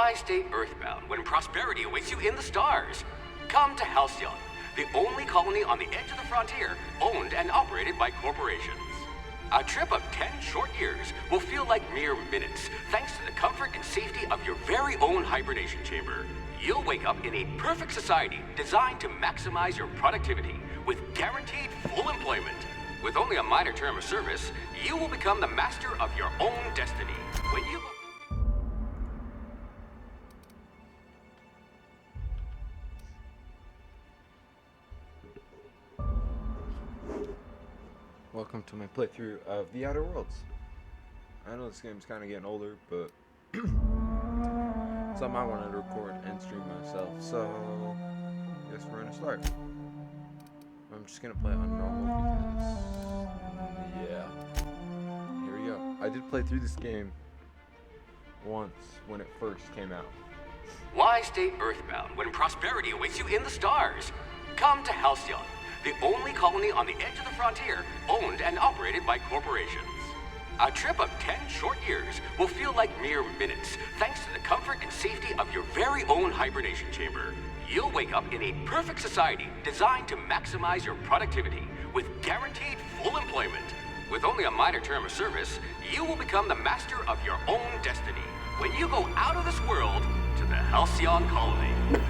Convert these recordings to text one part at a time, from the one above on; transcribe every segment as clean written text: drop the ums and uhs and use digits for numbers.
Why stay earthbound when prosperity awaits you in the stars? Come to Halcyon, the only colony on the edge of the frontier, owned and operated by corporations. A trip of 10 short years will feel like mere minutes, thanks to the comfort and safety of your very own hibernation chamber. You'll wake up in a perfect society designed to maximize your productivity with guaranteed full employment. With only a minor term of service, you will become the master of your own destiny. When you Welcome to my playthrough of The Outer Worlds. I know this game's kind of getting older, but something I wanted to record and stream myself, so I guess we're gonna start. I'm just gonna play on normal because, yeah. Here we go. I did play through this game once when it first came out. Why stay earthbound when prosperity awaits you in the stars? Come to Halcyon, the only colony on the edge of the frontier, owned and operated by corporations. A trip of 10 short years will feel like mere minutes, thanks to the comfort and safety of your very own hibernation chamber. You'll wake up in a perfect society designed to maximize your productivity with guaranteed full employment. With only a minor term of service, you will become the master of your own destiny when you go out of this world to the Halcyon colony.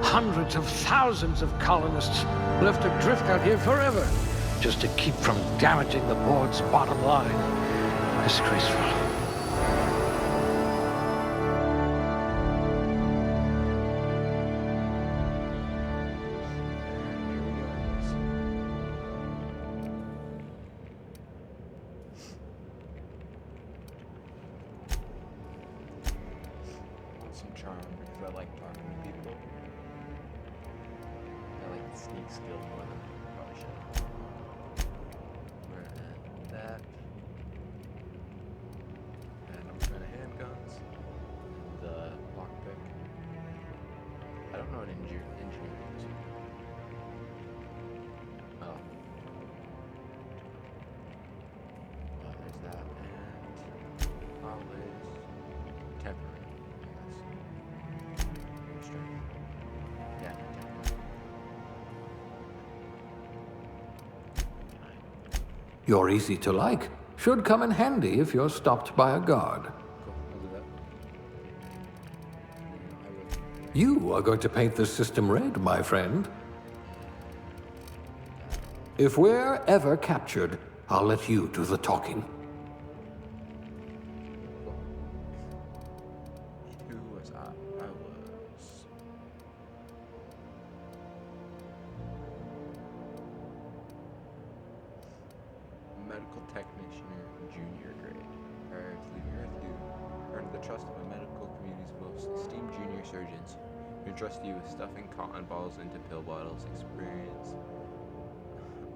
Hundreds of thousands of colonists left adrift out here forever, just to keep from damaging the board's bottom line. Disgraceful. Some charm because I like talking to people. I like the sneak skill more than probably should. We're at that. And I'm trying to handguns. The lockpick. I don't know what engineering is. Oh. Well, there's that. And always temporary, I guess. Strength. Yeah, temporary. You're easy to like. Should come in handy if you're stopped by a guard. Cool, I'll do that. I will. You are going to paint this system red, my friend. If we're ever captured, I'll let you do the talking. Who was I? I was... medical technician, junior grade. Prior to leaving Earth, you earned the trust of the medical community's most esteemed junior surgeons, who trust you with stuffing cotton balls into pill bottles. Experience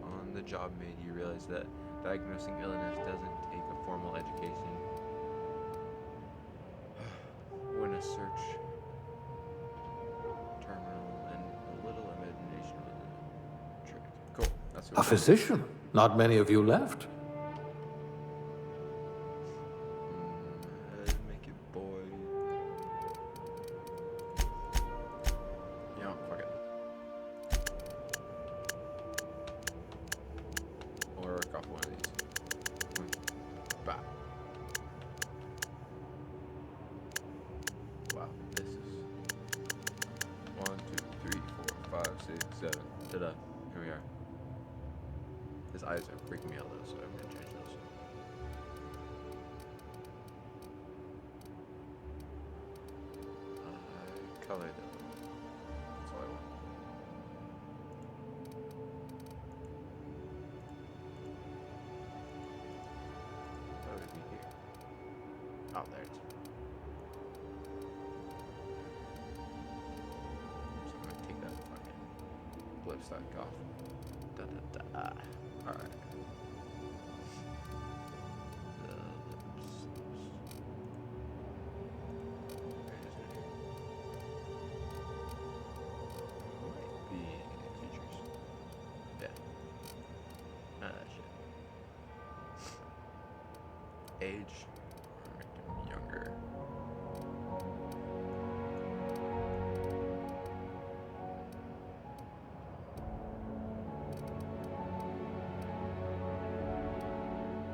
on the job made you realize that diagnosing illness doesn't take a formal education. When a search terminal and a little imagination was a trick. Cool. That's what A physician? Not many of you left. Make it boy. You know, fuck it. Or work off one of these. Bah. Wow, this is 5, 6, 7. Ta-da. Here we are. His eyes are freaking me out though, so I'm gonna change those. Color them. That's all I want. That would be here. Oh, there it is. So I'm gonna take that fucking lipstick off. Da da da. Alright. The lips. Where is it here? Might be features. Yeah. None of that shit. Age. Make them younger.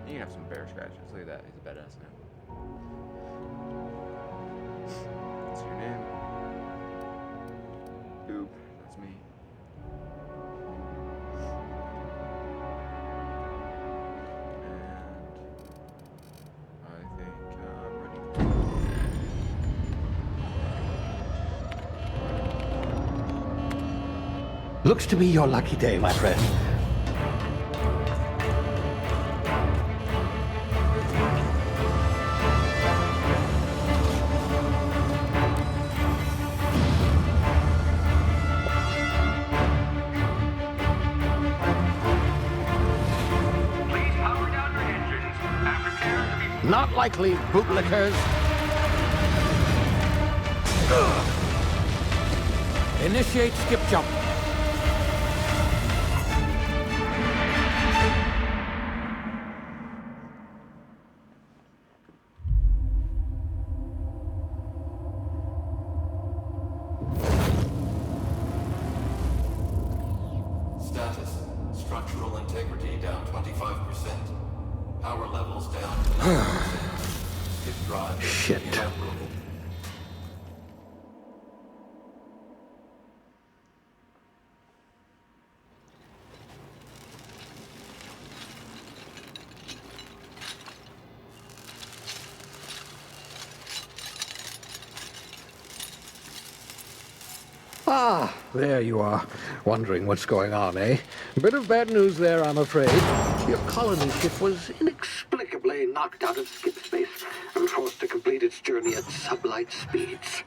You can have some bear scratches. Look at that. He's a badass now. What's your name? Oop. That's me. And I think I'm ready. Looks to be your lucky day, my friend. Please power down your engines and prepare to be... Not likely, bootlickers. Initiate skip jump. Status. Structural integrity down 25%. Power levels down to 90%. Skip drive Shit. inoperable. Ah, there you are. Wondering what's going on, eh? Bit of bad news there, I'm afraid. Your colony ship was inexplicably knocked out of skip space and forced to complete its journey at sublight speeds.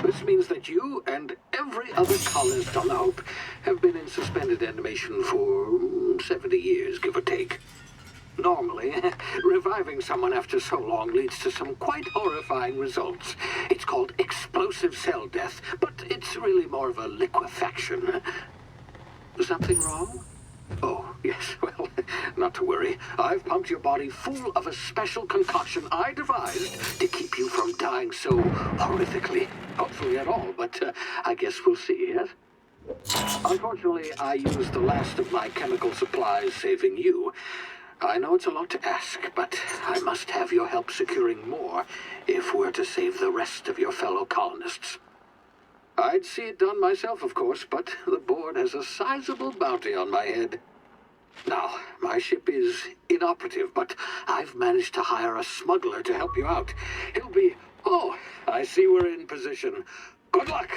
This means that you and every other colonist on the Hope have been in suspended animation for 70 years, give or take. Normally, reviving someone after so long leads to some quite horrifying results. It's called explosive cell death, but it's really more of a liquefaction. Something wrong? Oh, yes, well, not to worry. I've pumped your body full of a special concoction I devised to keep you from dying so horrifically. Hopefully at all, but I guess we'll see, yes? Unfortunately, I used the last of my chemical supplies saving you. I know it's a lot to ask, but I must have your help securing more if we're to save the rest of your fellow colonists. I'd see it done myself, of course, but the board has a sizable bounty on my head. Now, my ship is inoperative, but I've managed to hire a smuggler to help you out. He'll be... Oh, I see we're in position. Good luck!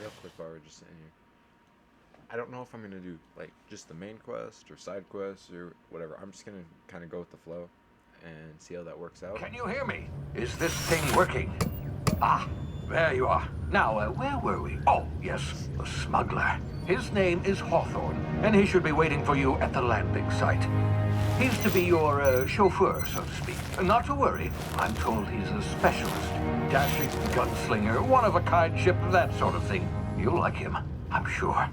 Real quick while we're just sitting here. I don't know if I'm gonna do like just the main quest or side quests or whatever. I'm just gonna kind of go with the flow and see how that works out. Can you hear me? Is this thing working? Ah, there you are. Now, where were we? Oh, yes, the smuggler. His name is Hawthorne, and he should be waiting for you at the landing site. He's to be your chauffeur, so to speak. Not to worry, I'm told he's a specialist. Dashing gunslinger, one-of-a-kind ship, that sort of thing. You'll like him, I'm sure.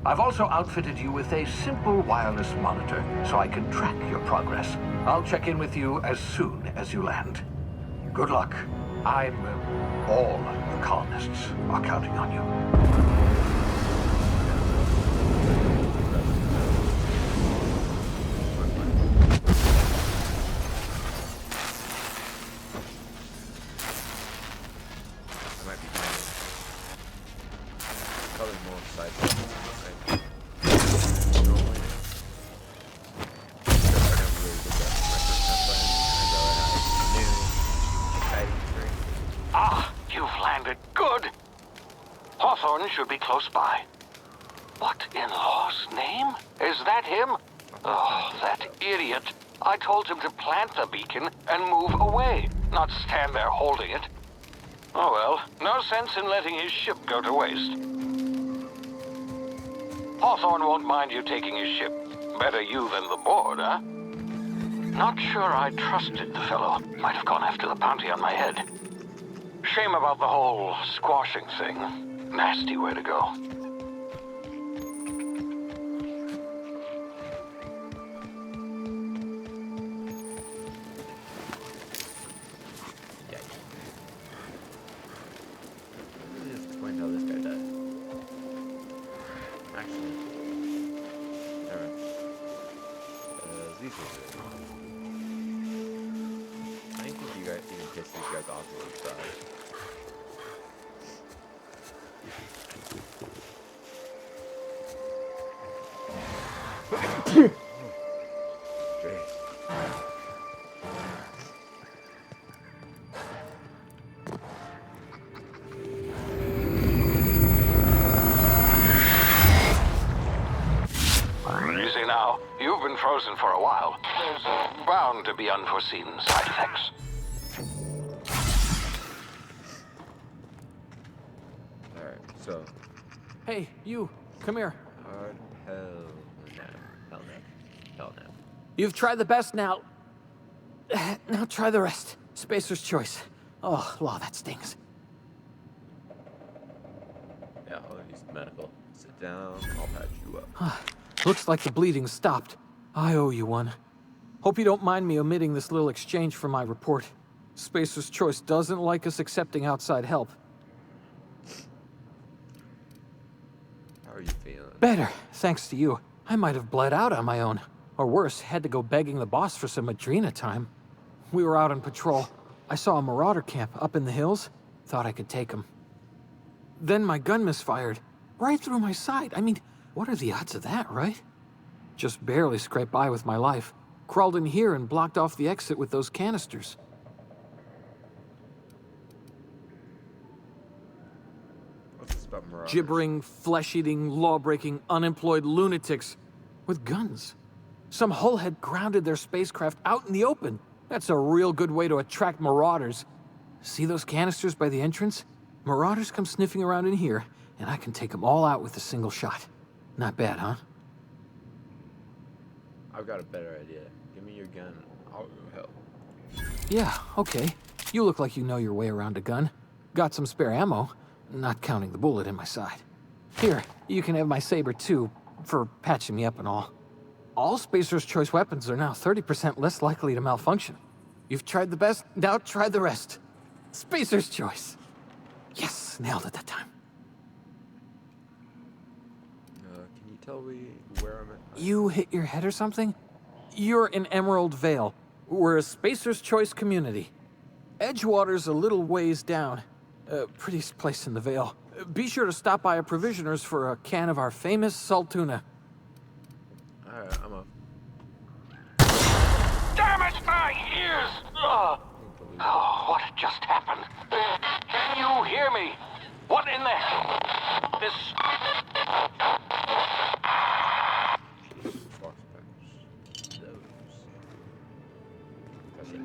I've also outfitted you with a simple wireless monitor, so I can track your progress. I'll check in with you as soon as you land. Good luck. All the colonists are counting on you. should be close by. What in law's name? Is that him? Oh, that idiot. I told him to plant the beacon and move away, not stand there holding it. Oh well, no sense in letting his ship go to waste. Hawthorne won't mind you taking his ship. Better you than the board, huh? Not sure I trusted the fellow. Might have gone after the bounty on my head. Shame about the whole squashing thing. Nasty way to go. Easy now. You've been frozen for a while. There's bound to be unforeseen side effects. Alright, so. Hey, you. Come here. Hell no. Hell no. Hell no. You've tried the best now. Now try the rest. Spacer's choice. Oh, law, that stings. Yeah, I'll use the medical. Sit down, I'll patch you up. Looks like the bleeding stopped. I owe you one. Hope you don't mind me omitting this little exchange from my report. Spacer's choice doesn't like us accepting outside help. How are you feeling? Better, thanks to you. I might have bled out on my own. Or worse, had to go begging the boss for some Adrena time. We were out on patrol. I saw a marauder camp up in the hills. Thought I could take him. Then my gun misfired. Right through my side. I mean, what are the odds of that, right? Just barely scraped by with my life. Crawled in here and blocked off the exit with those canisters. What's this about Marauders? Gibbering, flesh-eating, law-breaking, unemployed lunatics with guns. Some hullhead grounded their spacecraft out in the open. That's a real good way to attract marauders. See those canisters by the entrance? Marauders come sniffing around in here, and I can take them all out with a single shot. Not bad, huh? I've got a better idea. Give me your gun. I'll go help. Yeah, okay. You look like you know your way around a gun. Got some spare ammo, not counting the bullet in my side. Here, you can have my saber too, for patching me up and all. All Spacer's Choice weapons are now 30% less likely to malfunction. You've tried the best, now try the rest. Spacer's Choice. Yes, nailed it that time. Can you tell me where I'm at? You hit your head or something? You're in Emerald Vale. We're a Spacer's Choice community. Edgewater's a little ways down. Prettiest place in the Vale. Be sure to stop by a provisioner's for a can of our famous salt tuna. Alright, I'm up. Damn it, my ears! Oh, what just happened? Can you hear me? What in the hell? This... Box patch. Those. That's it.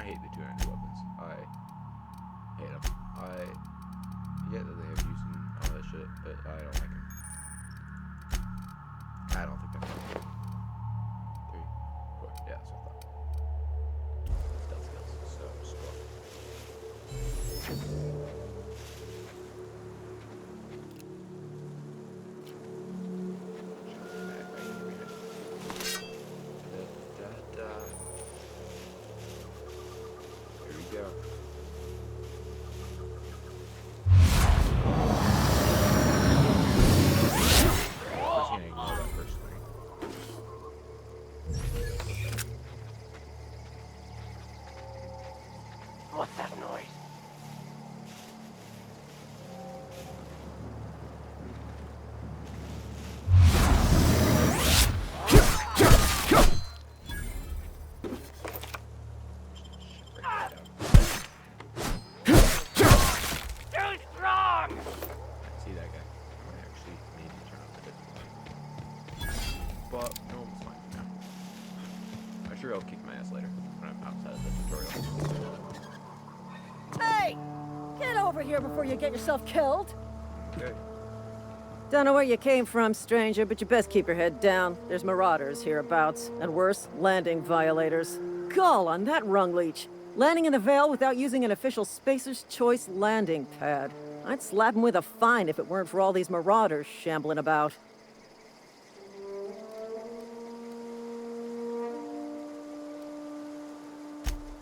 hate the two-handed weapons. I hate them. I get that they have use and all that shit, but I don't like them. I don't think that's right. 3, 4, yeah, that's what I thought. Stealth skills, so squat. Here we go. Just gonna ignore that first thing. What's that noise? Too strong! See that guy. I actually need to turn off the difficulty. But no, it's fine for now. I'm sure I'll kick my ass later when I'm outside of the tutorial. Hey! Get over here before you get yourself killed! Okay. Don't know where you came from, stranger, but you best keep your head down. There's marauders hereabouts, and worse, landing violators. Gall on that rung leech. Landing in the Vale without using an official Spacer's Choice landing pad. I'd slap him with a fine if it weren't for all these marauders shambling about.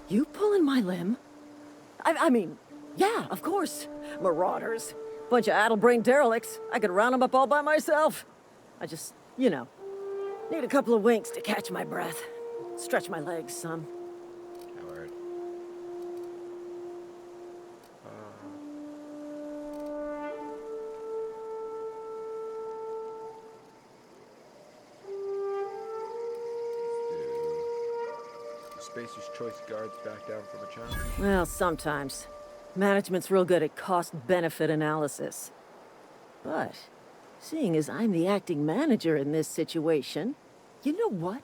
You pulling my limb? I mean, yeah, of course. Marauders. Bunch of addle-brained derelicts. I could round them up all by myself. I just, you know, need a couple of winks to catch my breath. Stretch my legs some. Coward. Do Spacer's Choice guards back down from a challenge? Well, sometimes. Management's real good at cost-benefit analysis. But, seeing as I'm the acting manager in this situation, you know what?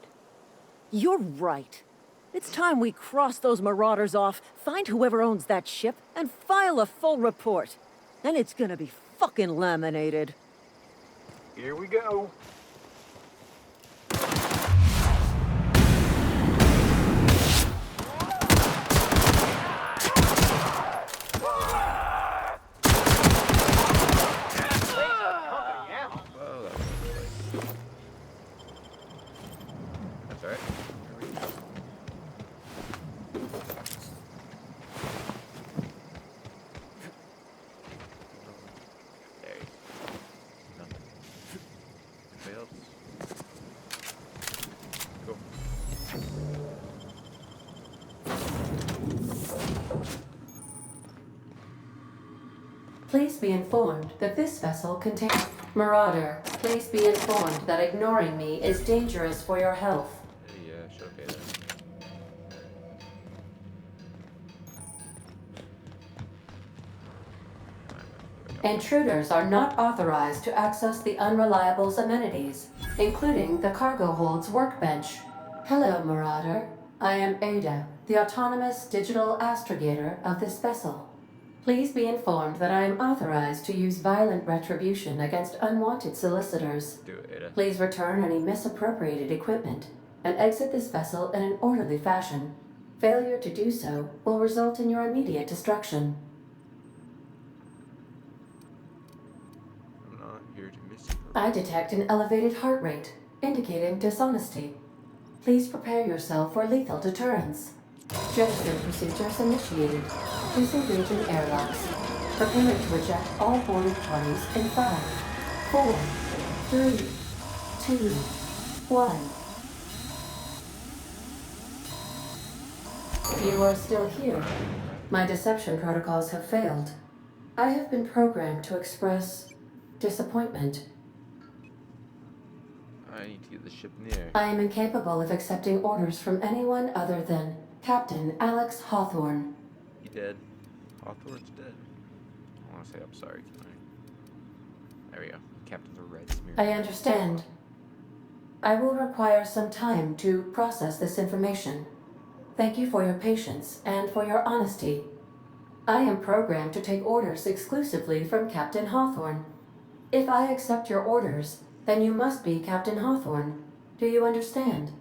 You're right. It's time we cross those marauders off, find whoever owns that ship, and file a full report. Then it's gonna be fucking laminated. Here we go. Well, that was nice. That's alright. There we go. There he is. Nothing. Anybody else? Cool. Please be informed that this vessel contains... Marauder, please be informed that ignoring me is dangerous for your health. Yeah, sure, okay then. Intruders are not authorized to access the Unreliable's amenities, including the cargo hold's workbench. Hello, Marauder. I am Ada, the autonomous digital astrogator of this vessel. Please be informed that I am authorized to use violent retribution against unwanted solicitors. Do it, Ada. Please return any misappropriated equipment and exit this vessel in an orderly fashion. Failure to do so will result in your immediate destruction. I'm not here to miss you. I detect an elevated heart rate, indicating dishonesty. Please prepare yourself for lethal deterrence. Jettison procedures initiated. Disengaging airlocks. Preparing to eject all boarding parties in 5, 4, 3, 2, 1. You are still here. My deception protocols have failed. I have been programmed to express disappointment. I need to get the ship in the air. I am incapable of accepting orders from anyone other than Captain Alex Hawthorne. He dead. Hawthorne's dead. I want to say I'm sorry, can I? There we go. Captain's a red smear. I understand. I will require some time to process this information. Thank you for your patience and for your honesty. I am programmed to take orders exclusively from Captain Hawthorne. If I accept your orders, then you must be Captain Hawthorne. Do you understand?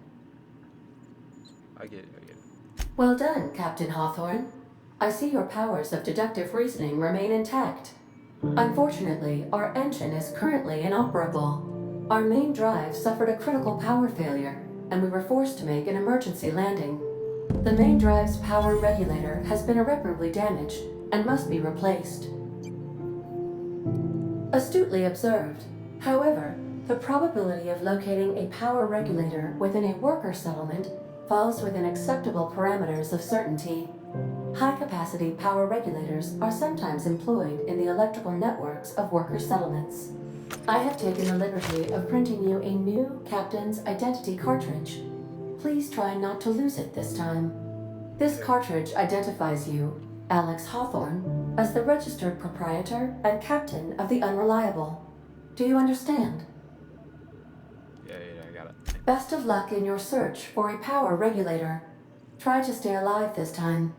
I get it, I get it. Well done, Captain Hawthorne. I see your powers of deductive reasoning remain intact. Unfortunately, our engine is currently inoperable. Our main drive suffered a critical power failure, and we were forced to make an emergency landing. The main drive's power regulator has been irreparably damaged and must be replaced. Astutely observed. However, the probability of locating a power regulator within a worker settlement falls within acceptable parameters of certainty. High-capacity power regulators are sometimes employed in the electrical networks of worker settlements. I have taken the liberty of printing you a new Captain's Identity cartridge. Please try not to lose it this time. This cartridge identifies you, Alex Hawthorne, as the registered proprietor and captain of the Unreliable. Do you understand? Yeah, I got it. Best of luck in your search for a power regulator. Try to stay alive this time.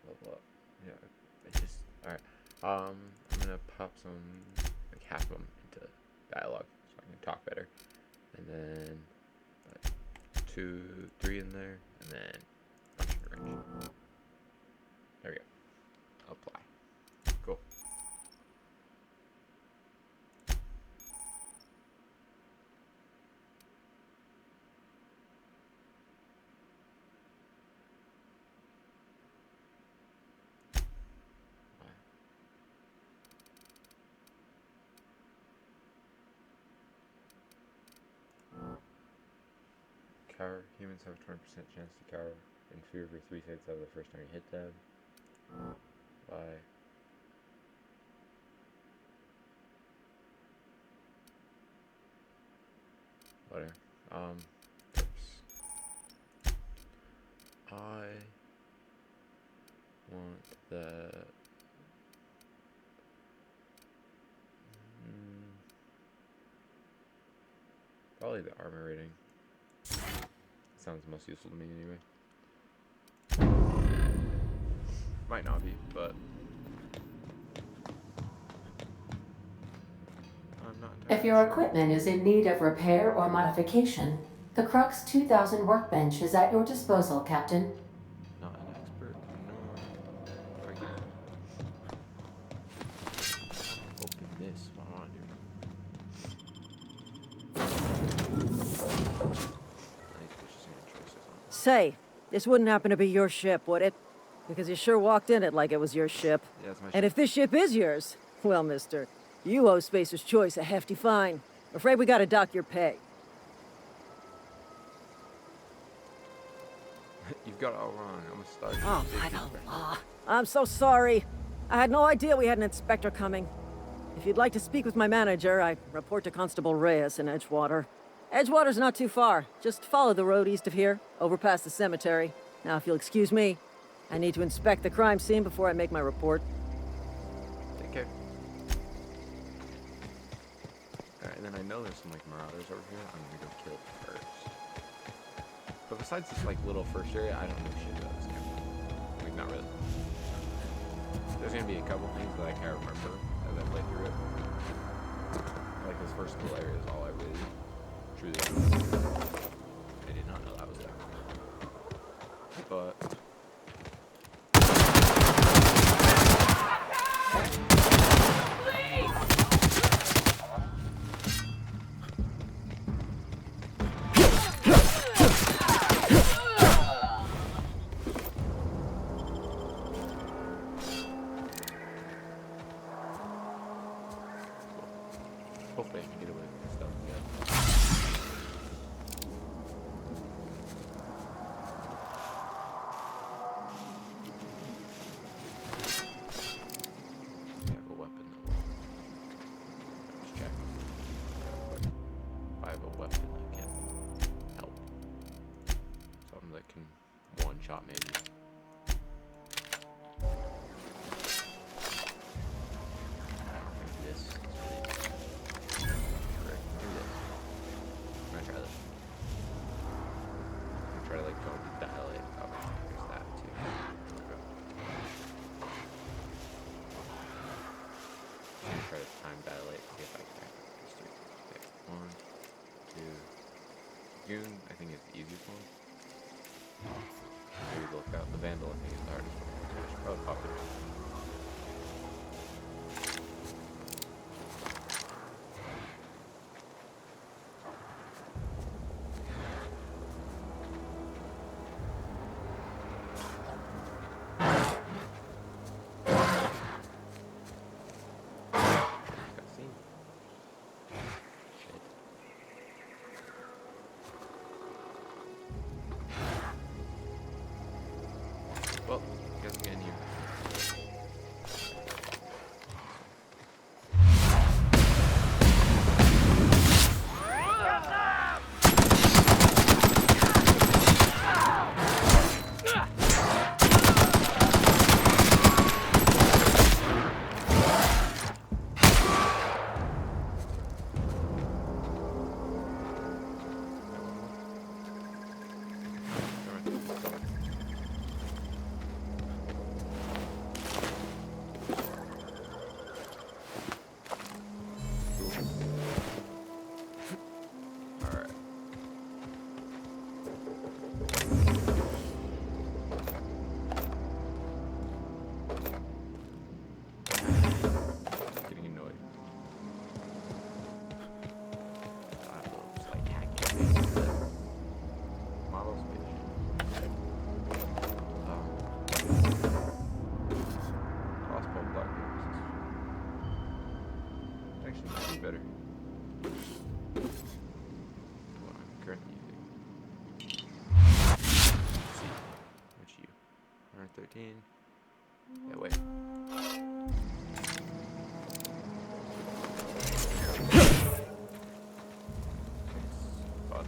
Level up. Yeah, alright. I'm gonna pop some, like half of them into dialogue so I can talk better. And then, 2, 3 in there, and then a bunch of orange. There we go. Apply. Cool. Cower. Humans have a 20% chance to cower in fear for 3 seconds out of the first time you hit them. Why? Whatever. Oops. I want the probably the armor rating. Sounds most useful to me anyway. Might not be, but I'm not entirely If your sure. equipment is in need of repair or modification, the Crux 2000 workbench is at your disposal, Captain. Not an expert, nor argument. Open this while on Say, this wouldn't happen to be your ship, would it? Because you sure walked in it like it was your ship. Yeah, it's my And if this ship is yours, well, mister, you owe Spacer's Choice a hefty fine. Afraid we gotta dock your pay. You've got it all wrong. I'm a star. Oh, by the law. I'm so sorry. I had no idea we had an inspector coming. If you'd like to speak with my manager, I report to Constable Reyes in Edgewater. Edgewater's not too far. Just follow the road east of here, over past the cemetery. Now, if you'll excuse me, I need to inspect the crime scene before I make my report. Take care. Alright, and then I know there's some like marauders over here. I'm gonna go kill first. But besides this like little first area, I don't know shit about this game. Like not really. There's gonna be a couple things that I can't remember as I play through it. Like this first little area is all I really truly I did not know that was there. But hopefully I can get away with this stuff. Yeah. I have a weapon though. Let's check. If I have a weapon that can help. Something that can one-shot maybe. I don't think this is really see if I can these two. Okay, 1, 2. Goon, I think, is the easiest one. Maybe look out. The Vandal, I think, is the hardest one. So I should probably pop it. Cutscene. Shit. Well, guess I'm getting you. Alright. Getting annoyed. I have a little slight hacking thing, but model switch. Crossbow block resistance. Actually might be better. What I'm currently using. Let's see. Which you? 113. Yeah, wait. But,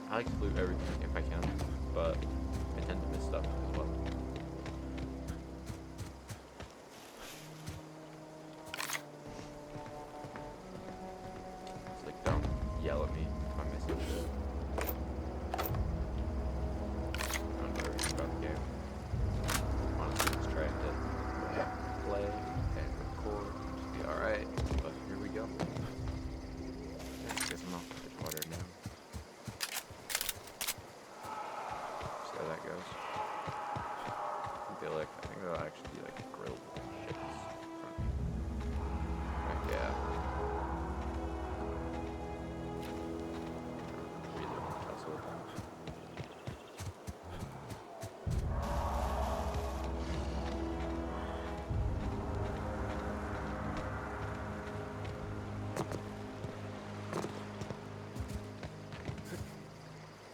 I like to loot everything if I can, but I tend to miss stuff as well. It's like, don't yell at me if I'm missing shit. I don't know everything about the game. Honestly, just trying to play and record, should be alright, but here we go. I guess I'm off to the water now. See how that goes. I think that'll actually be like grilled shits from me. Heck yeah. Really want to tussle with them.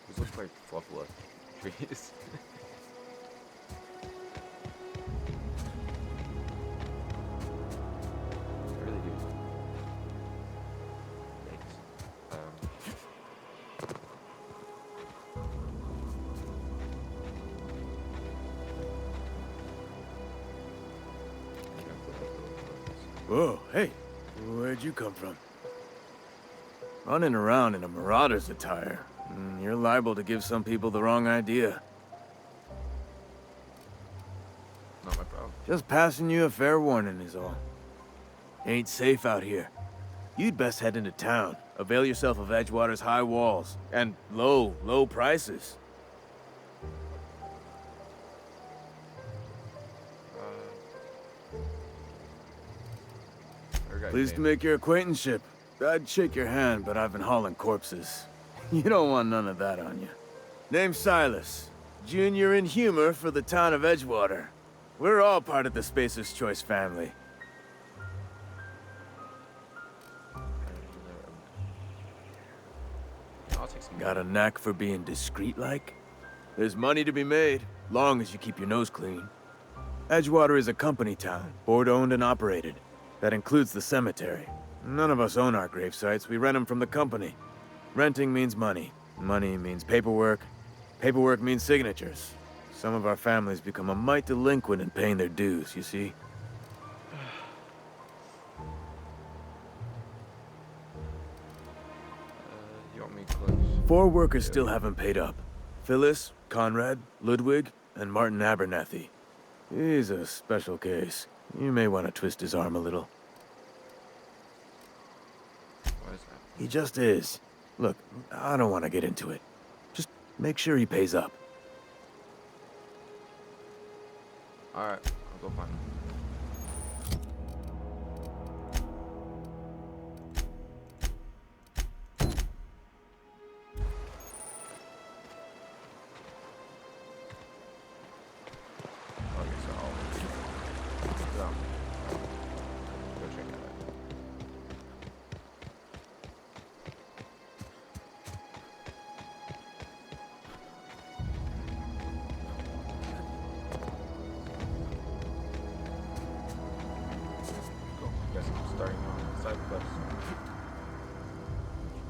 These look like fluffula trees. I really do. Thanks. Whoa, hey, where'd you come from? Running around in a marauder's attire. You're liable to give some people the wrong idea. Not my problem. Just passing you a fair warning is all. Ain't safe out here. You'd best head into town. Avail yourself of Edgewater's high walls and low prices. Pleased to make your acquaintanceship. I'd shake your hand, but I've been hauling corpses. You don't want none of that on you. Name's Silas. Junior in humor for the town of Edgewater. We're all part of the Spacer's Choice family. I'll take some. Got a knack for being discreet-like? There's money to be made, long as you keep your nose clean. Edgewater is a company town, board-owned and operated. That includes the cemetery. None of us own our grave sites, we rent them from the company. Renting means money. Money means paperwork. Paperwork means signatures. Some of our families become a mite delinquent in paying their dues, you see? You want me close? 4 workers still haven't paid up. Phyllis, Conrad, Ludwig, and Martin Abernathy. He's a special case. You may want to twist his arm a little. What is that? He just is. Look, I don't want to get into it. Just make sure he pays up. Alright, I'll go find him. Okay, so go check it out. Cool. Guess I'm starting on side quest.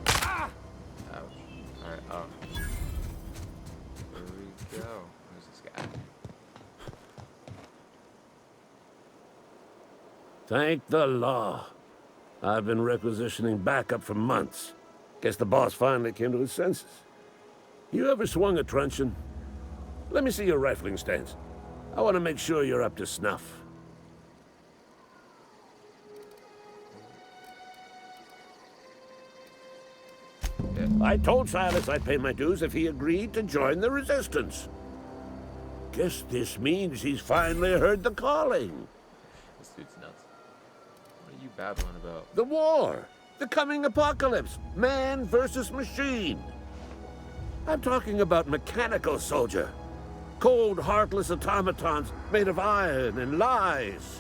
Ah! Ouch. Alright, where do we go? Who's this guy? Thank the law. I've been requisitioning backup for months. Guess the boss finally came to his senses. You ever swung a truncheon? Let me see your rifling stance. I want to make sure you're up to snuff. Yeah. I told Silas I'd pay my dues if he agreed to join the resistance. Guess this means he's finally heard the calling. This dude's nuts. What are you babbling about? The war! The coming apocalypse! Man versus machine! I'm talking about mechanical soldier. Cold, heartless automatons made of iron and lies.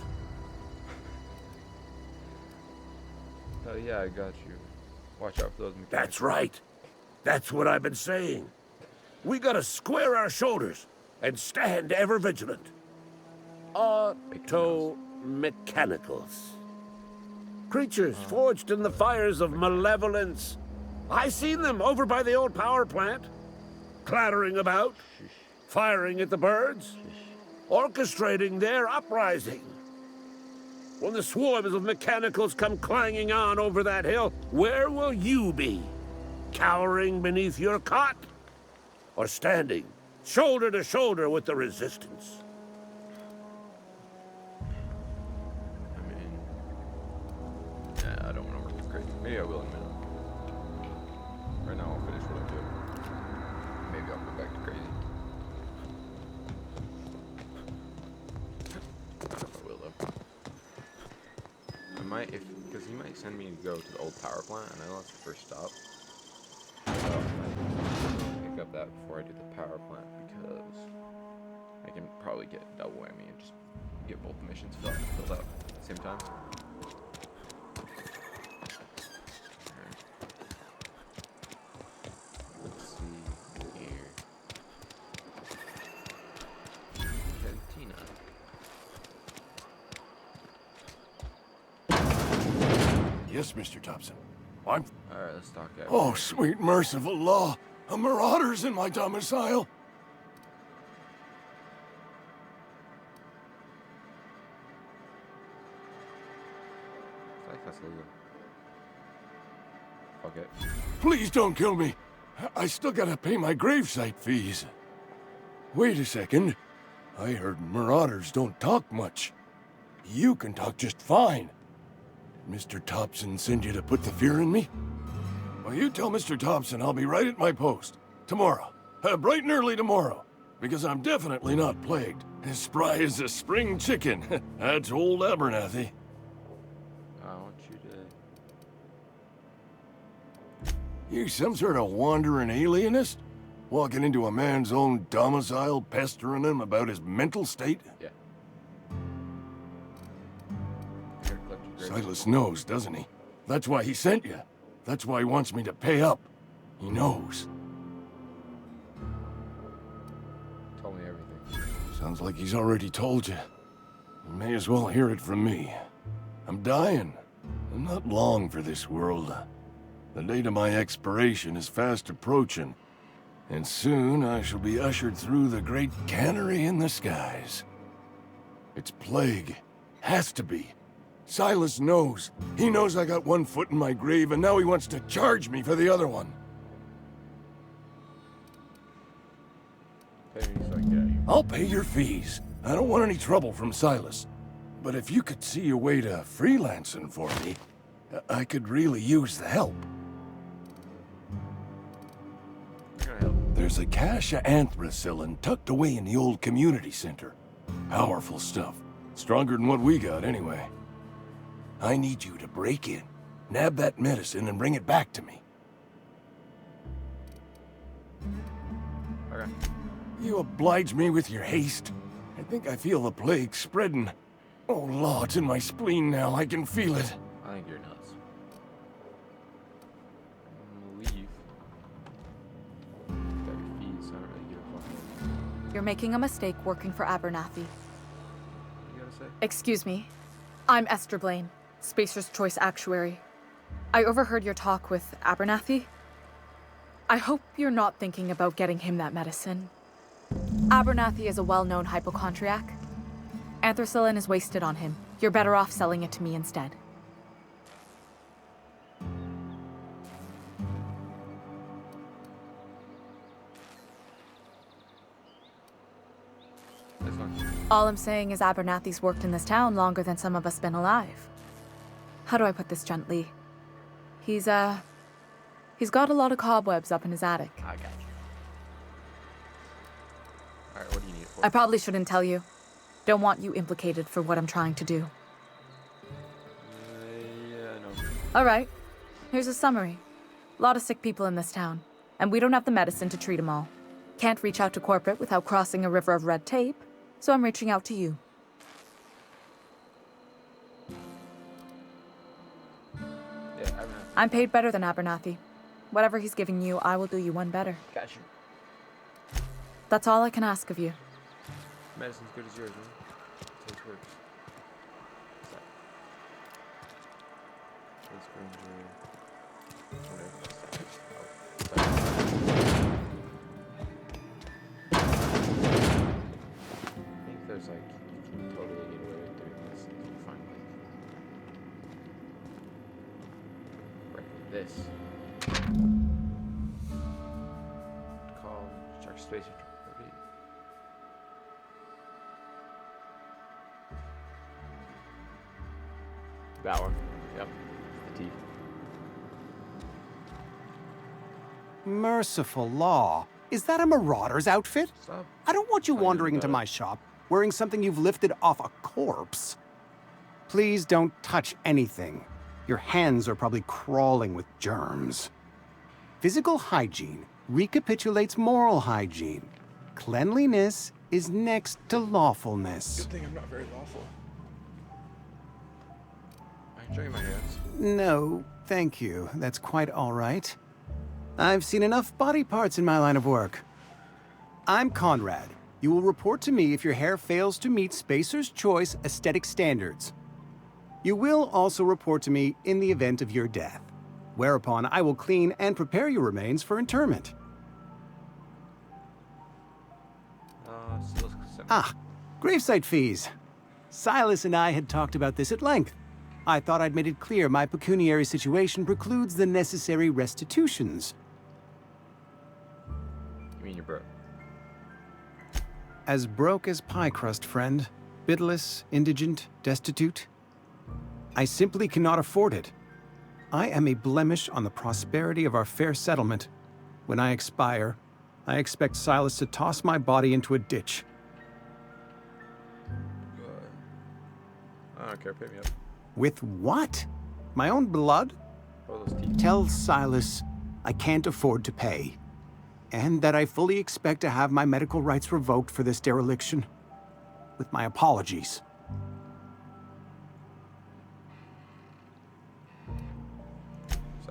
Oh yeah, I got you. Watch out for those mechanics. That's right. That's what I've been saying. We gotta square our shoulders and stand ever vigilant. Auto-mechanicals. Creatures forged in the fires of malevolence. I seen them over by the old power plant. Clattering about, firing at the birds, orchestrating their uprising. When the swarms of mechanicals come clanging on over that hill, where will you be? Cowering beneath your cot? Or standing, shoulder to shoulder with the resistance? I mean, nah, I don't want to work with crazy. Maybe I will in a minute. Right now, I'll finish what I'm doing. Maybe I'll go back to crazy. I don't know if I will though. I might, because he might send me to go to the old power plant, and I know that's the first stop. So I might pick up that before I do the power plant, because I can probably get double whammy and just get both missions filled out at the same time. Alright. Let's see here. Cantina. Yes, Mr. Thompson. I'm... Alright, let's talk out. Oh, sweet merciful law. A marauder's in my domicile. I think that's legal. Fuck it. Please don't kill me. I still gotta pay my gravesite fees. Wait a second. I heard marauders don't talk much. You can talk just fine. Did Mr. Thompson send you to put the fear in me? Well, you tell Mr. Thompson I'll be right at my post. Tomorrow. Bright and early tomorrow. Because I'm definitely not plagued. As spry as a spring chicken. That's old Abernathy. I want you to... You some sort of wandering alienist? Walking into a man's own domicile, pestering him about his mental state? Yeah. Here, collect your grapes. Silas knows, doesn't he? That's why he sent you. That's why he wants me to pay up. He knows. Tell me everything. Sounds like he's already told you. You may as well hear it from me. I'm dying. I'm not long for this world. The date of my expiration is fast approaching. And soon I shall be ushered through the great cannery in the skies. It's plague. Has to be. Silas knows. He knows I got one foot in my grave, and now he wants to charge me for the other one. Pay me so I can get out of here. I'll pay your fees. I don't want any trouble from Silas. But if you could see a way to freelancing for me, I could really use the help. I'm gonna help. There's a cache of anthracillin tucked away in the old community center. Powerful stuff. Stronger than what we got, anyway. I need you to break in, nab that medicine, and bring it back to me. Okay. You oblige me with your haste. I think I feel the plague spreading. Oh, Lord, it's in my spleen now. I can feel it. I think you're nuts. Leave. Got your fees, so I don't really give a fuck. You're making a mistake working for Abernathy. What you gotta say? Excuse me. I'm Esther Blaine, Spacer's Choice Actuary. I overheard your talk with Abernathy. I hope you're not thinking about getting him that medicine. Abernathy is a well-known hypochondriac. Anthracillin is wasted on him. You're better off selling it to me instead. That's fine. All I'm saying is Abernathy's worked in this town longer than some of us been alive. How do I put this gently? He's got a lot of cobwebs up in his attic. I got you. Alright, what do you need it for? I probably shouldn't tell you. Don't want you implicated for what I'm trying to do. Yeah, no. All right. Here's a summary. A lot of sick people in this town, and we don't have the medicine to treat them all. Can't reach out to corporate without crossing a river of red tape, so I'm reaching out to you. Yeah, I'm paid better than Abernathy. Whatever he's giving you, I will do you one better. got you. That's all I can ask of you. Medicine's good as yours, man. Takes works. Case Ranger. Whatever. I think there's like, you can totally get away with doing this if you find like this. Call Shark Space. That one. Yep. The T. Merciful law. Is that a marauder's outfit? Stop. I don't want you Finding wandering into the- my shop wearing something you've lifted off a corpse. Please don't touch anything. Your hands are probably crawling with germs. Physical hygiene recapitulates moral hygiene. Cleanliness is next to lawfulness. Good thing I'm not very lawful. I enjoy my hands. No, thank you. That's quite all right. I've seen enough body parts in my line of work. I'm Conrad. You will report to me if your hair fails to meet Spacer's Choice aesthetic standards. You will also report to me in the event of your death, whereupon I will clean and prepare your remains for interment. Ah, gravesite fees. Silas and I had talked about this at length. I thought I'd made it clear my pecuniary situation precludes the necessary restitutions. You mean you're broke? As broke as pie crust, friend. Bidless, indigent, destitute. I simply cannot afford it. I am a blemish on the prosperity of our fair settlement. When I expire, I expect Silas to toss my body into a ditch. I don't care, pay me up. With what? My own blood? Oh, those teeth. Tell Silas I can't afford to pay. And that I fully expect to have my medical rights revoked for this dereliction. With my apologies.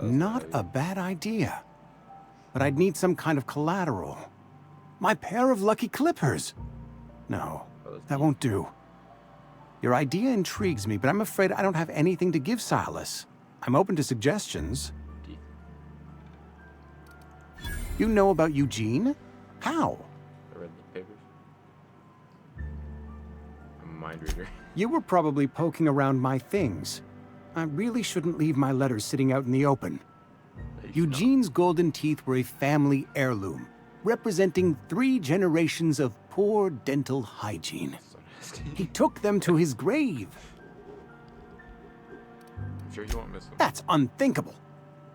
Not a bad idea. But I'd need some kind of collateral. My pair of lucky clippers. No, that won't do. Your idea intrigues me, but I'm afraid I don't have anything to give Silas. I'm open to suggestions. You know about Eugene? How? I read the papers. I'm a mind reader. You were probably poking around my things. I really shouldn't leave my letters sitting out in the open. Eugene's golden teeth were a family heirloom. representing 3 generations of poor dental hygiene. He took them to his grave. I'm sure you won't miss them. That's unthinkable.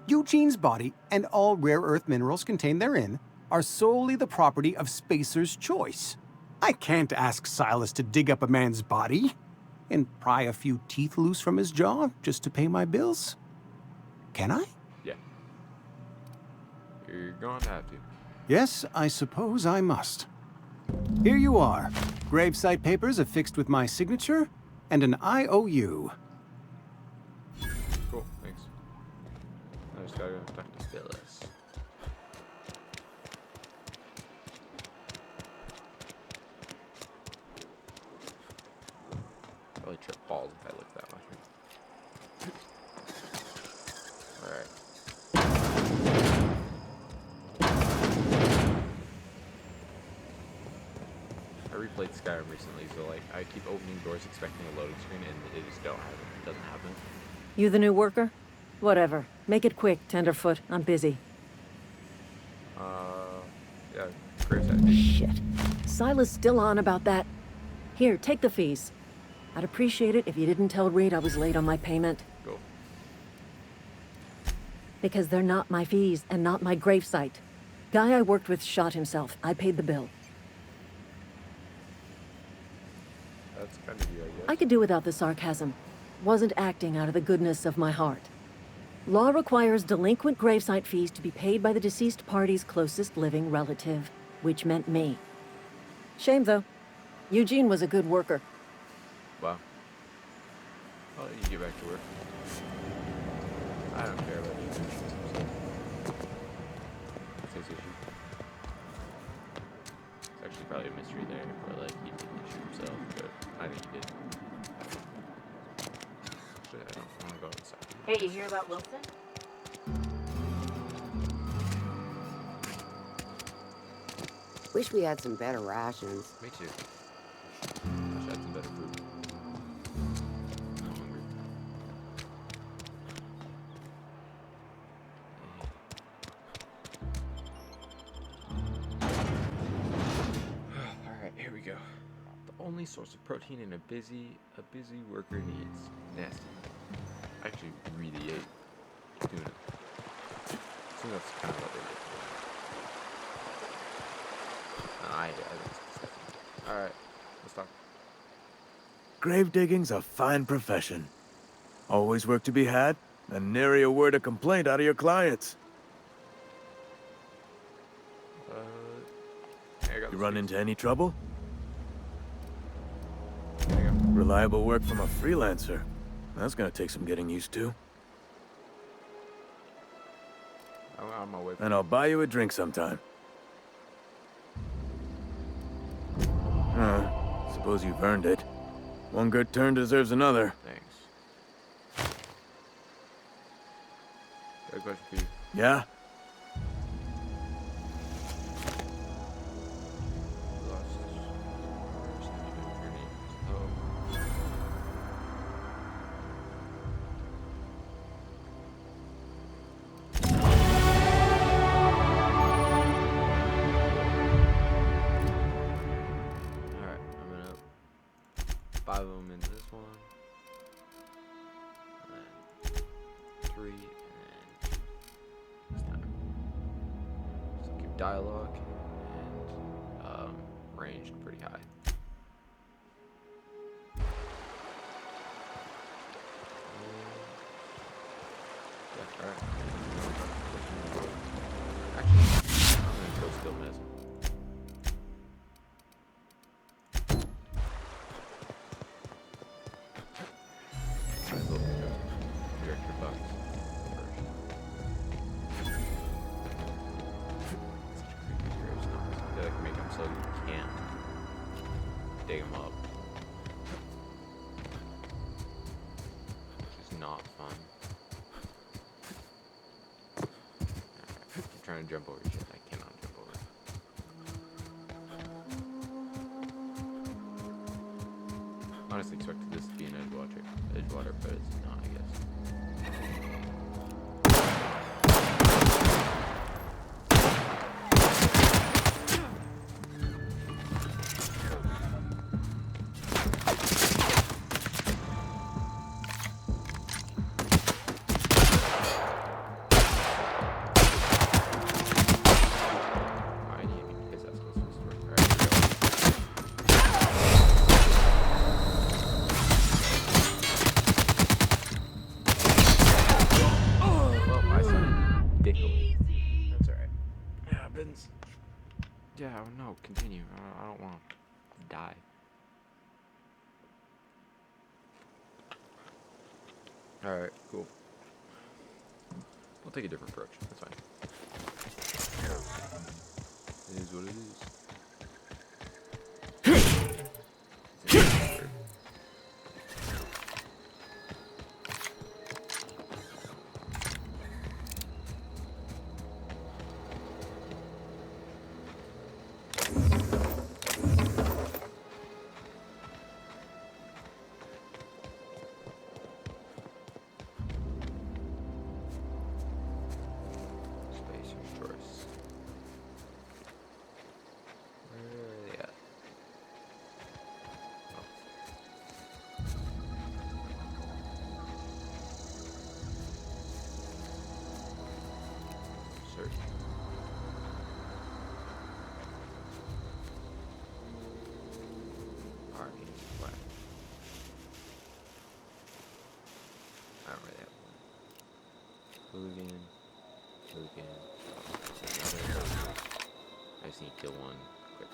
Eugene's body and all rare earth minerals contained therein are solely the property of Spacer's Choice. I can't ask Silas to dig up a man's body and pry a few teeth loose from his jaw just to pay my bills. Can I? Yeah. You're going to have to. Yes, I suppose I must. Here you are. Gravesite papers affixed with my signature and an IOU. Cool, thanks. I just gotta go talk to Phyllis. Probably trip balls if I look that way. Alright. I replayed Skyrim recently, so like I keep opening doors expecting a loading screen and it just doesn't happen. You the new worker? Whatever. Make it quick, Tenderfoot. I'm busy. Yeah, Gravesite. Shit. Silas still on about that. Here, take the fees. I'd appreciate it if you didn't tell Reed I was late on my payment. Go. Because they're not my fees and not my gravesite. Guy I worked with shot himself. I paid the bill. That's kind of you, I guess. I could do without the sarcasm. Wasn't acting out of the goodness of my heart. Law requires delinquent gravesite fees to be paid by the deceased party's closest living relative, which meant me. Shame, though. Eugene was a good worker. Wow. I'll let you get back to work. I don't care about you. It's his issue. It's actually probably a mystery there, or like he didn't shoot himself, but I think he did. Actually, I don't want to go outside. Hey, you hear about Wilson? Wish we had some better rations. Me too. Wish I had some better food. I'm hungry. Alright, here we go. The only source of protein in a busy worker needs. Nasty. I actually really ate tuna. So that's kind of what they did. I think it's disgusting. Alright, let's talk. Grave digging's a fine profession. Always work to be had, and nary a word of complaint out of your clients. You run into any trouble? Reliable work from a freelancer. That's gonna take some getting used to. I'm on my way. And I'll buy you a drink sometime. Suppose you've earned it. One good turn deserves another. Thanks. Got a question for you. Yeah? Five of them into this one, and then 3, and then this time. So keep dialogue and ranged pretty high. Yeah, alright. Actually, I'm gonna go still miss. Dig them up. Which is not fun. Alright, I'm trying to jump over shit. I cannot jump over. Honestly expected this to be an Edgewater, but it's not, I guess. weapons. Yeah, no, continue. I don't want to die. Alright, cool. We'll take a different approach. That's fine. It is what it is. I just need to kill one quick.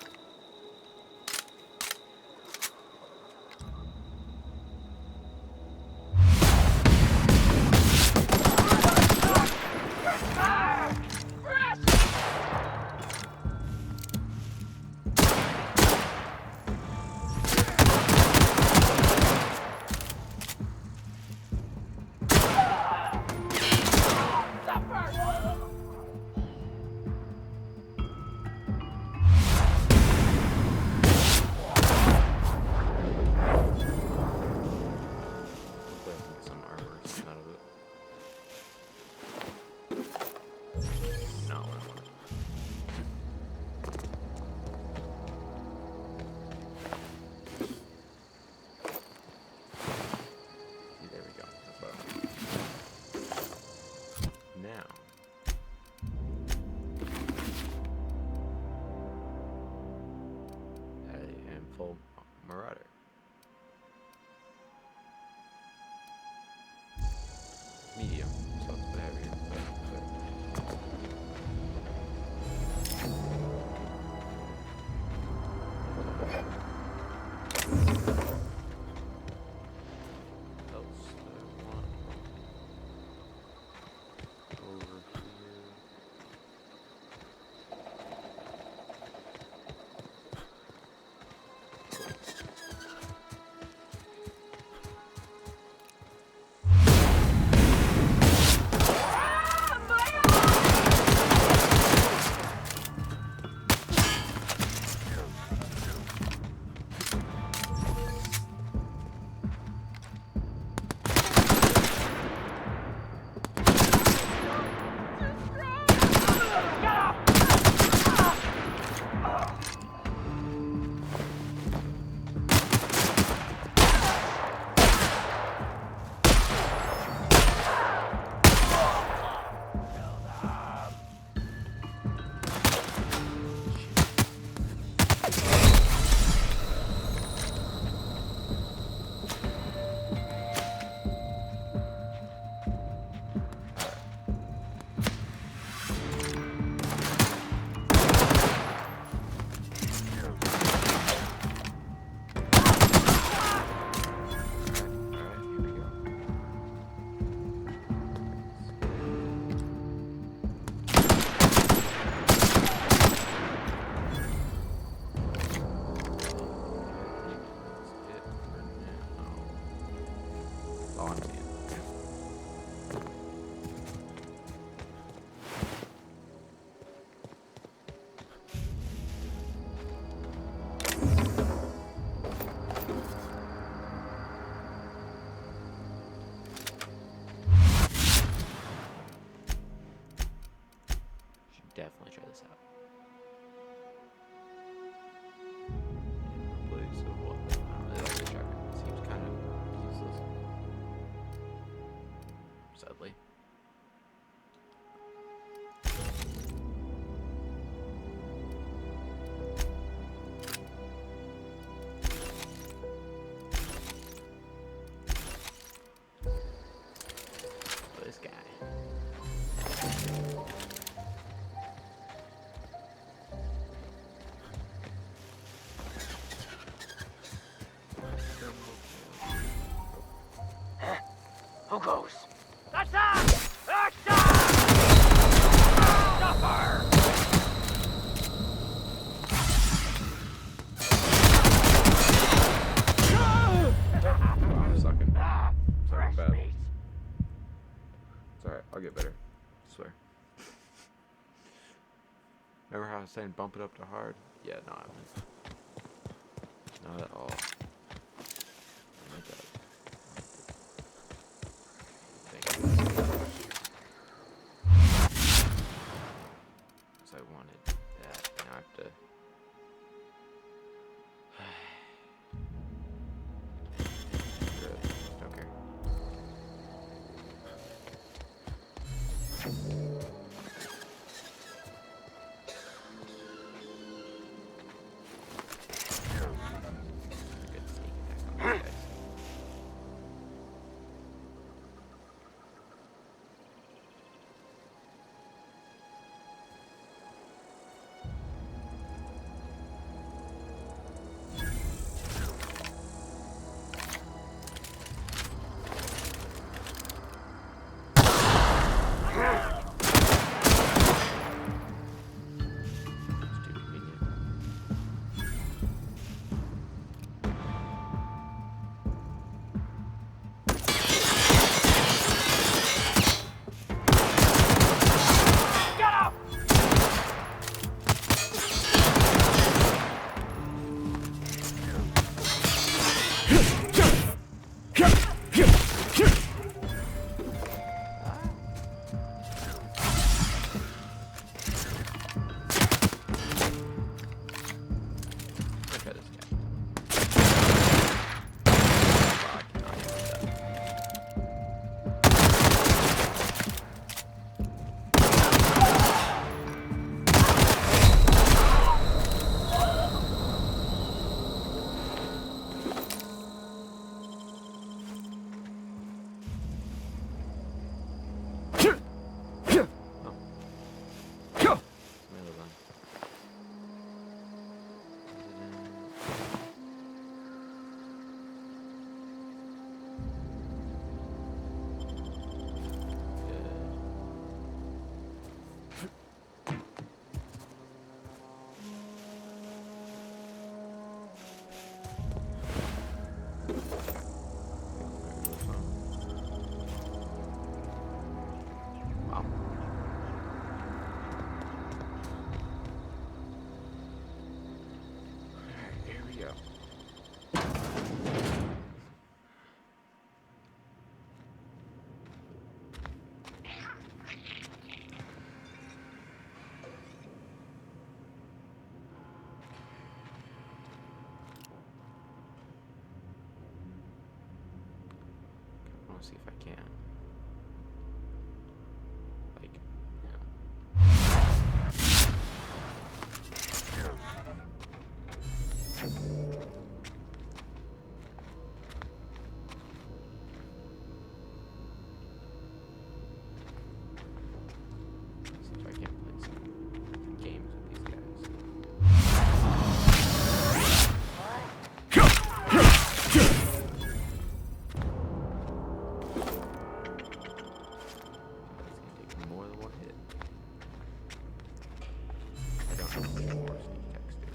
Who goes? Attack! Action! Suffer! I'm sucking. Sucking bad. It's alright, I'll get better. I swear. Remember how I was saying bump it up to hard? Yeah, no, I meant. Not at all. I meant that. Thank you. Because I wanted that. Now I have to. Really? Don't care. Good sneak attack on these guys. It's too convenient. Get up! Look at this guy. Wow, I cannot hit that. Melee gun. Wow. Alright, here we go. I want to see if I can. Like, you know. See if I can play some games with these guys. It's gonna take more than one hit. I don't know how much more sneak attacks do.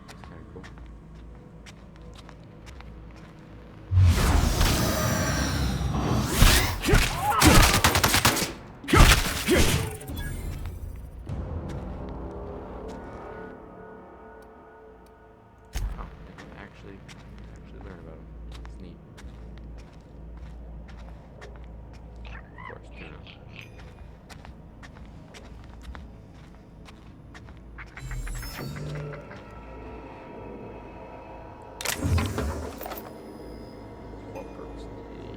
It's kinda cool. Oh, I can actually learn about them. It's neat. Of course, you know. What purpose did he?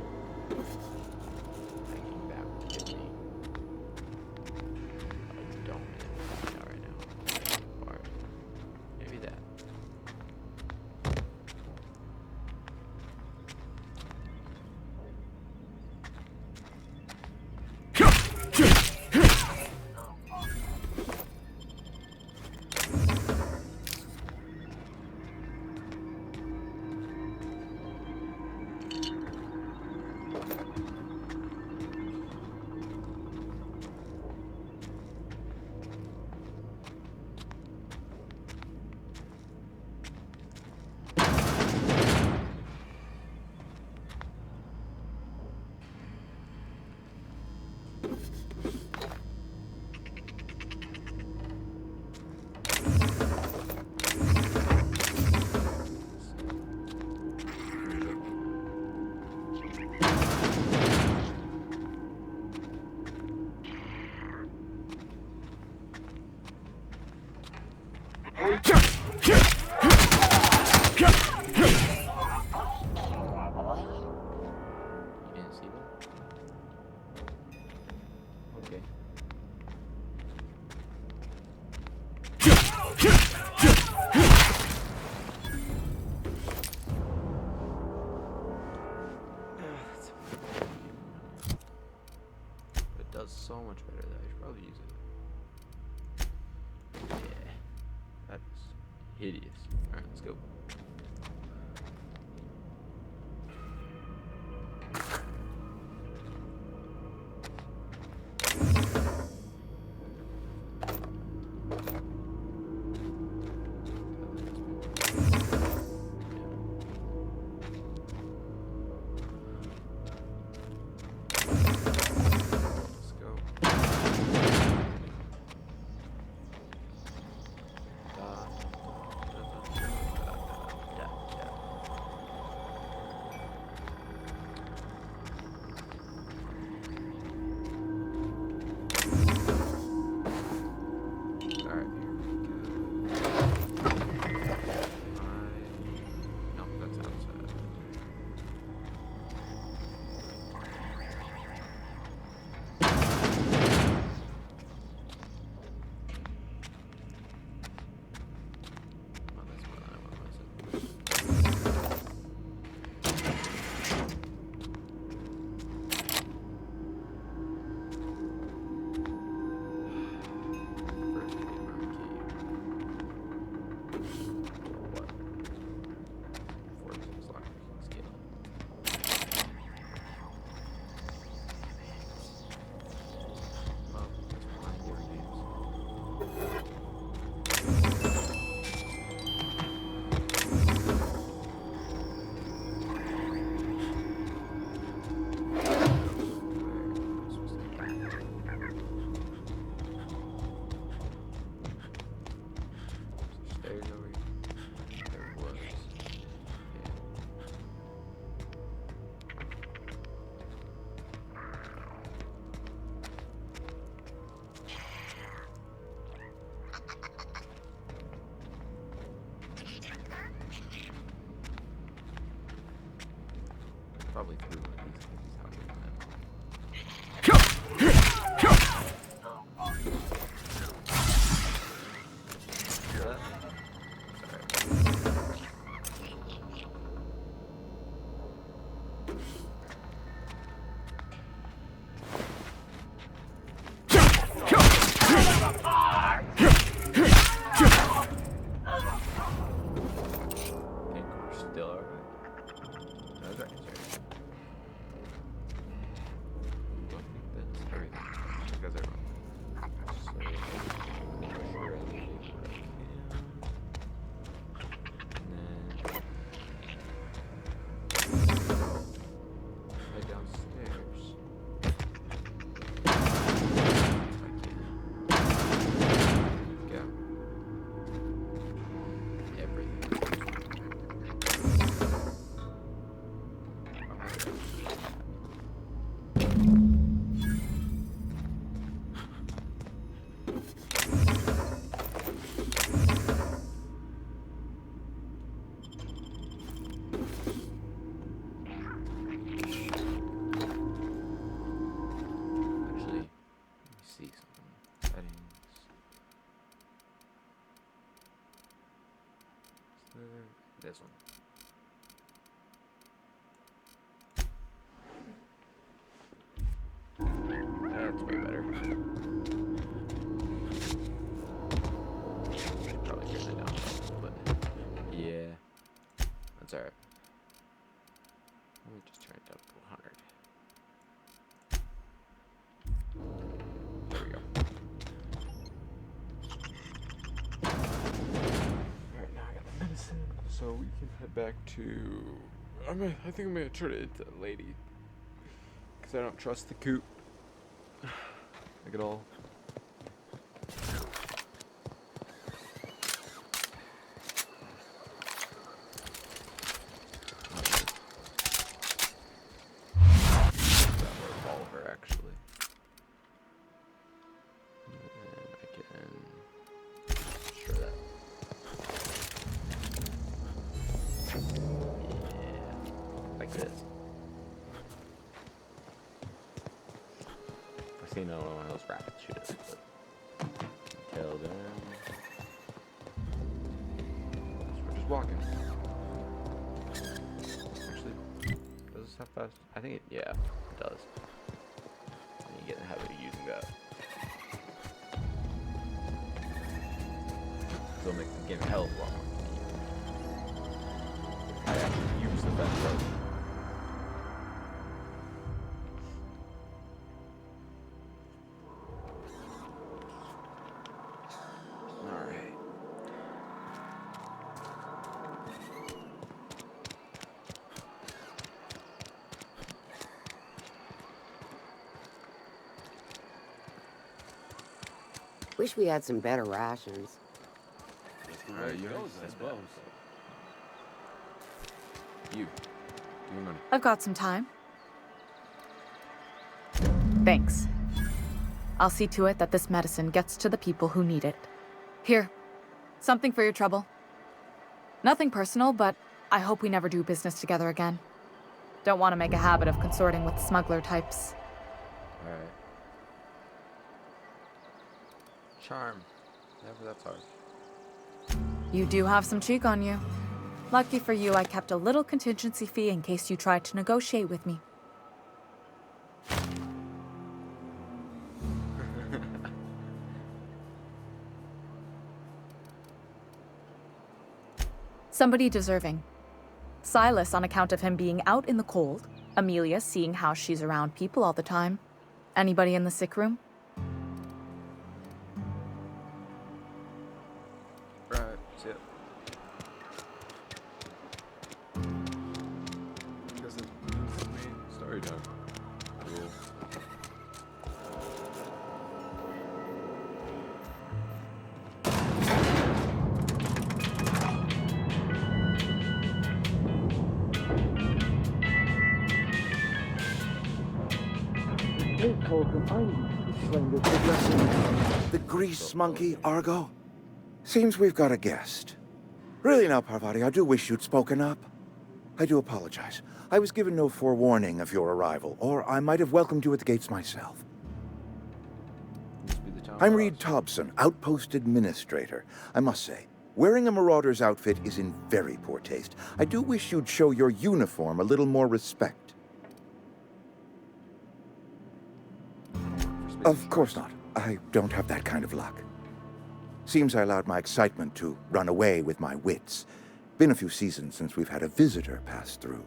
Thinking that would get me. I don't really know right now. Or maybe that. didn't see that? Okay. It does so much better that I should probably use it. Yeah. That's hideous. Alright, let's go. Probably through one of these things. How do this one. That's way better. Probably turn that down a little, but yeah, that's alright. Let me just turn it down to 100. There we go. Alright, now I got the medicine, so we can head back to. I think I'm gonna turn it into a lady, because I don't trust the coop. Look at all. Revolver, actually. And I can destroy that. 16, I don't know how else rapid shit is, but until then, we're just walking. Actually, does this have fast? I think it, yeah, it does. And you get in the habit of using that. It'll make the game a hell of a lot more convenient. I actually use the fast road. Wish we had some better rations. You I suppose. You. Give me money. I've got some time. Thanks. I'll see to it that this medicine gets to the people who need it. Here, something for your trouble. Nothing personal, but I hope we never do business together again. Don't want to make a habit of consorting with smuggler types. Alright. Charm. Never that's hard. You do have some cheek on you. Lucky for you, I kept a little contingency fee in case you tried to negotiate with me. Somebody deserving. Silas on account of him being out in the cold. Amelia seeing how she's around people all the time. Anybody in the sick room? Right, that's it. Because it's main story time. Cool. The grease monkey, Argo? Seems we've got a guest. Really now, Parvati, I do wish you'd spoken up. I do apologize. I was given no forewarning of your arrival, or I might have welcomed you at the gates myself. I'm Reed Thompson, Outpost Administrator. I must say, wearing a Marauder's outfit is in very poor taste. I do wish you'd show your uniform a little more respect. Of course not. I don't have that kind of luck. Seems I allowed my excitement to run away with my wits. Been a few seasons since we've had a visitor pass through.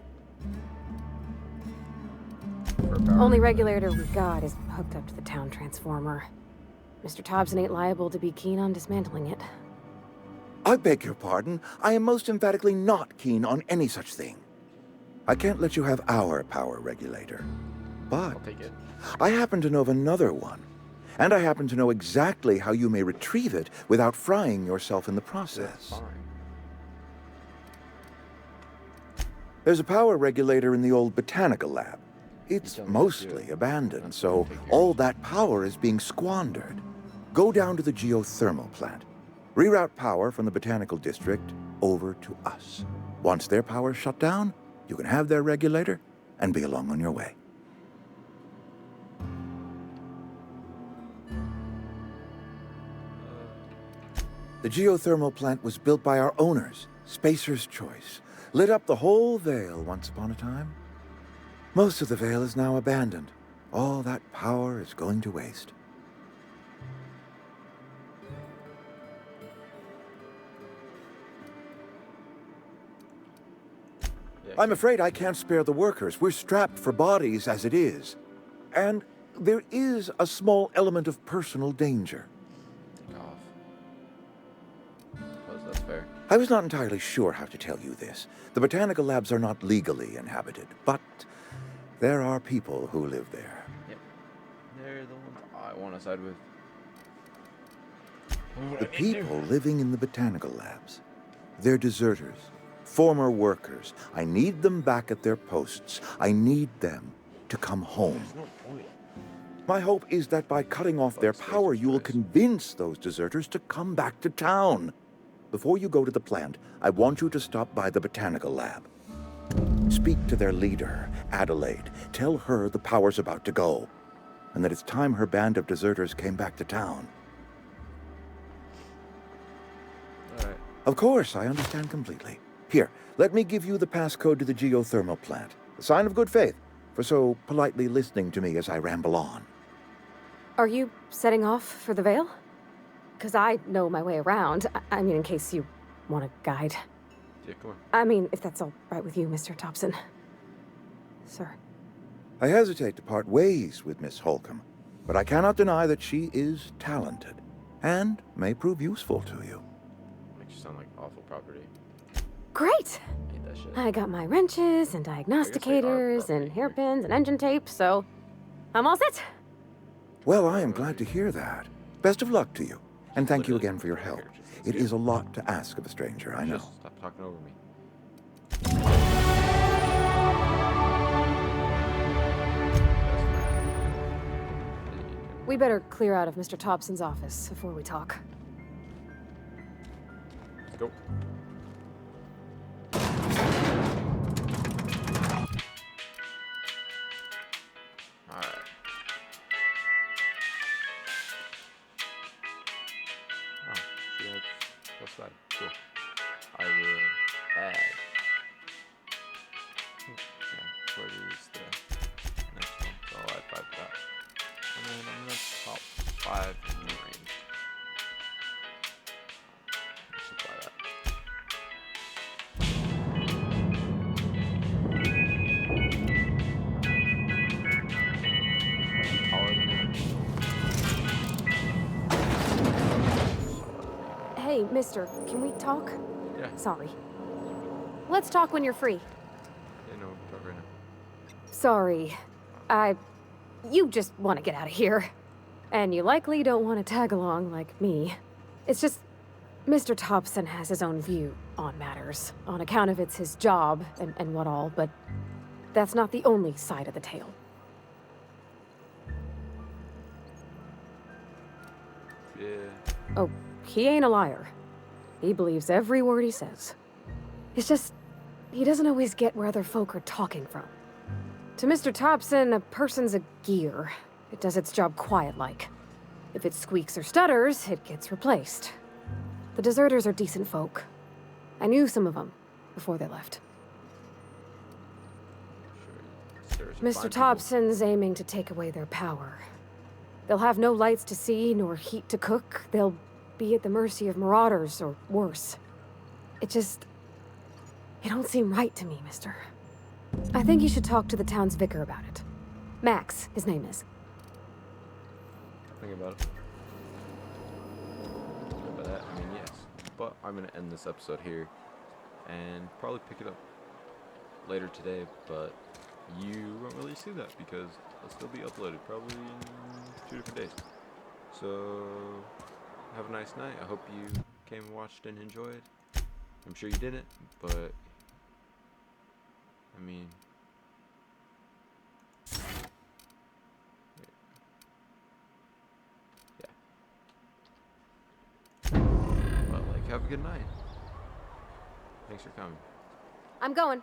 Only regulator we got is hooked up to the town transformer. Mr. Thompson ain't liable to be keen on dismantling it. I beg your pardon. I am most emphatically not keen on any such thing. I can't let you have our power regulator. But I'll take it. I happen to know of another one. And I happen to know exactly how you may retrieve it without frying yourself in the process. There's a power regulator in the old botanical lab. It's mostly abandoned, so all that power is being squandered. Go down to the geothermal plant. Reroute power from the botanical district over to us. Once their power's shut down, you can have their regulator and be along on your way. The geothermal plant was built by our owners, Spacer's Choice. Lit up the whole Vale once upon a time. Most of the Vale is now abandoned. All that power is going to waste. I'm afraid I can't spare the workers. We're strapped for bodies as it is. And there is a small element of personal danger. That's fair. I was not entirely sure how to tell you this. The botanical labs are not legally inhabited, but there are people who live there. Yep. They're the ones I want to side with. The people living in the botanical labs. They're deserters, former workers. I need them back at their posts. I need them to come home. My hope is that by cutting off their power, you will convince those deserters to come back to town. Before you go to the plant, I want you to stop by the botanical lab. Speak to their leader, Adelaide. Tell her the power's about to go. and that it's time her band of deserters came back to town. Alright. Of course, I understand completely. Here, let me give you the passcode to the geothermal plant. A sign of good faith for so politely listening to me as I ramble on. Are you setting off for the Vale? Because I know my way around. I mean, in case you want a guide. Yeah, come on. I mean, if that's all right with you, Mr. Thompson. Sir. I hesitate to part ways with Miss Holcomb, but I cannot deny that she is talented and may prove useful to you. Makes you sound like awful property. Great! I hate that shit. I got my wrenches and diagnosticators and hairpins and engine tape, so I'm all set. Well, I am glad to hear that. Best of luck to you, and thank you again for your help. It is a lot to ask of a stranger, I know. Just stop talking over me. We better clear out of Mr. Thompson's office before we talk. Let's go. Alright. Oh, she has plus 5. Cool. I will add. Yeah, what is the next one? So I'll add 5 to that. And then I'm gonna pop 5 in the range. Let's apply that. Hey, mister, can we talk? Yeah. Sorry. Let's talk when you're free. Yeah, no, we'll talk right now. Sorry. You just want to get out of here. And you likely don't want to tag along like me. It's just, Mr. Thompson has his own view on matters, on account of it's his job and what all, but that's not the only side of the tale. Yeah. Oh, he ain't a liar. He believes every word he says. It's just, he doesn't always get where other folk are talking from. To Mr. Thompson, a person's a gear. It does its job quiet-like. If it squeaks or stutters, it gets replaced. The deserters are decent folk. I knew some of them before they left. Mr. Thompson's aiming to take away their power. They'll have no lights to see, nor heat to cook. They'll be at the mercy of marauders, or worse. It don't seem right to me, mister. I think you should talk to the town's vicar about it. Max, his name is. Think about it. Think about that. I mean, yes. But I'm going to end this episode here and probably pick it up later today, but you won't really see that because it'll still be uploaded probably in 2 different days. So, have a nice night. I hope you came and watched and enjoyed. I'm sure you didn't, but I mean, yeah. Well, like, have a good night. Thanks for coming. I'm going.